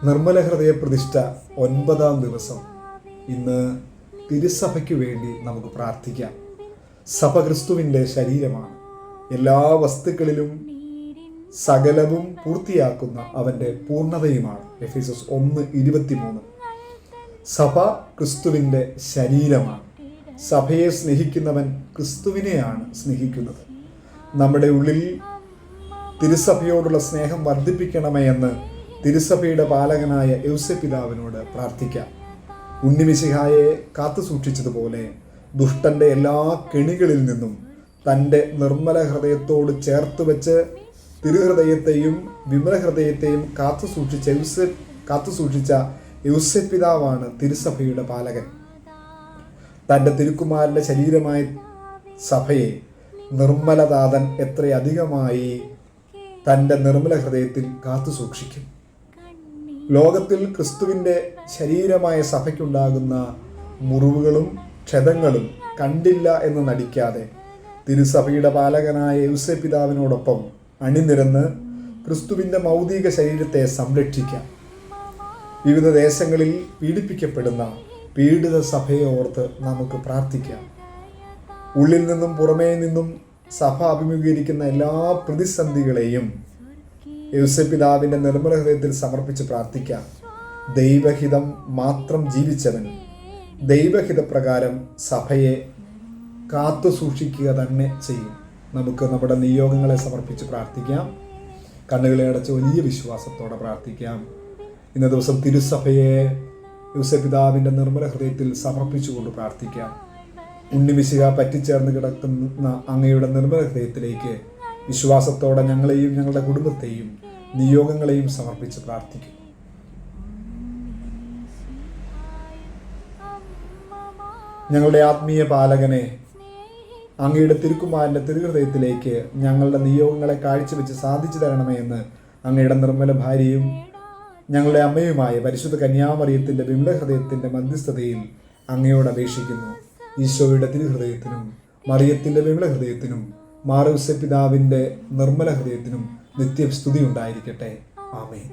നിർമ്മല ഹൃദയ പ്രതിഷ്ഠ 9-ാം ദിവസം. ഇന്ന് തിരുസഭയ്ക്ക് വേണ്ടി നമുക്ക് പ്രാർത്ഥിക്കാം. സഭ ക്രിസ്തുവിൻ്റെ ശരീരമാണ്. എല്ലാ വസ്തുക്കളിലും സകലവും പൂർത്തിയാക്കുന്ന അവൻ്റെ പൂർണ്ണതയുമാണ്. എഫേസ്യസ് 1:23. സഭ ക്രിസ്തുവിൻ്റെ ശരീരമാണ്. സഭയെ സ്നേഹിക്കുന്നവൻ ക്രിസ്തുവിനെയാണ് സ്നേഹിക്കുന്നത്. നമ്മുടെ ഉള്ളിൽ തിരുസഭയോടുള്ള സ്നേഹം വർദ്ധിപ്പിക്കണമേ എന്ന് തിരുസഭയുടെ പാലകനായ യൗസേപ്പിതാവിനോട് പ്രാർത്ഥിക്കാം. ഉണ്ണിമിശിഹായെ കാത്തു സൂക്ഷിച്ചതുപോലെ ദുഷ്ടൻ്റെ എല്ലാ കെണികളിൽ നിന്നും തൻ്റെ നിർമ്മല ഹൃദയത്തോട് ചേർത്ത് വെച്ച് തിരുഹൃദയത്തെയും വിമല ഹൃദയത്തെയും കാത്തു സൂക്ഷിച്ച യൗസേപ്പിതാവാണ് തിരുസഭയുടെ പാലകൻ. തൻ്റെ തിരുക്കുമാരൻ്റെ ശരീരമായ സഭയെ നിർമ്മലതാതൻ എത്രയധികമായി തൻ്റെ നിർമ്മല ഹൃദയത്തിൽ കാത്തു സൂക്ഷിക്കും. ലോകത്തിൽ ക്രിസ്തുവിൻ്റെ ശരീരമായ സഭയ്ക്കുണ്ടാകുന്ന മുറിവുകളും ക്ഷതങ്ങളും കണ്ടില്ല എന്ന് നടിക്കാതെ തിരുസഭയുടെ പാലകനായ യൗസേപ്പിതാവിനോടൊപ്പം അണിനിരന്ന് ക്രിസ്തുവിൻ്റെ മൗതിക ശരീരത്തെ സംരക്ഷിക്കാം. വിവിധ ദേശങ്ങളിൽ പീഡിപ്പിക്കപ്പെടുന്ന പീഡിത സഭയെ ഓർത്ത് നമുക്ക് പ്രാർത്ഥിക്കാം. ഉള്ളിൽ നിന്നും പുറമേ നിന്നും സഭ അഭിമുഖീകരിക്കുന്ന എല്ലാ പ്രതിസന്ധികളെയും യൗസേപ്പിതാവിൻ്റെ നിർമ്മല ഹൃദയത്തിൽ സമർപ്പിച്ച് പ്രാർത്ഥിക്കാം. ദൈവഹിതം മാത്രം ജീവിച്ചവൻ ദൈവഹിതപ്രകാരം സഭയെ കാത്തു സൂക്ഷിക്കുക തന്നെ ചെയ്യും. നമുക്ക് നമ്മുടെ നിയോഗങ്ങളെ സമർപ്പിച്ച് പ്രാർത്ഥിക്കാം. കണ്ണുകളെ അടച്ച് വലിയ വിശ്വാസത്തോടെ പ്രാർത്ഥിക്കാം. ഇന്ന ദിവസം തിരുസഭയെ യൗസേപ്പിതാവിൻ്റെ നിർമ്മല ഹൃദയത്തിൽ സമർപ്പിച്ചുകൊണ്ട് പ്രാർത്ഥിക്കാം. ഉണ്ണിമിശിഹ പറ്റിച്ചേർന്ന് കിടക്കുന്ന അങ്ങയുടെ നിർമ്മല ഹൃദയത്തിലേക്ക് വിശ്വാസത്തോടെ ഞങ്ങളെയും ഞങ്ങളുടെ കുടുംബത്തെയും നിയോഗങ്ങളെയും സമർപ്പിച്ച് പ്രാർത്ഥിക്കും. ഞങ്ങളുടെ ആത്മീയ പാലകനെ, അങ്ങയുടെ തിരുക്കുമാരൻ്റെ തിരുഹൃദയത്തിലേക്ക് ഞങ്ങളുടെ നിയോഗങ്ങളെ കാഴ്ചവെച്ച് സാധിച്ചു തരണമേ എന്ന് അങ്ങയുടെ നിർമ്മല ഭാര്യയും ഞങ്ങളുടെ അമ്മയുമായ പരിശുദ്ധ കന്യാമറിയത്തിൻ്റെ വിമല ഹൃദയത്തിൻ്റെ മധ്യസ്ഥതയിൽ അങ്ങയോട് അപേക്ഷിക്കുന്നു. ഈശോയുടെ തിരുഹൃദയത്തിനും മറിയത്തിൻ്റെ വിമല ഹൃദയത്തിനും മാർ യൗസേപ്പിതാവിൻ്റെ നിർമ്മല ഹൃദയത്തിനും നിത്യസ്തുതി ഉണ്ടായിരിക്കട്ടെ. ആമേൻ.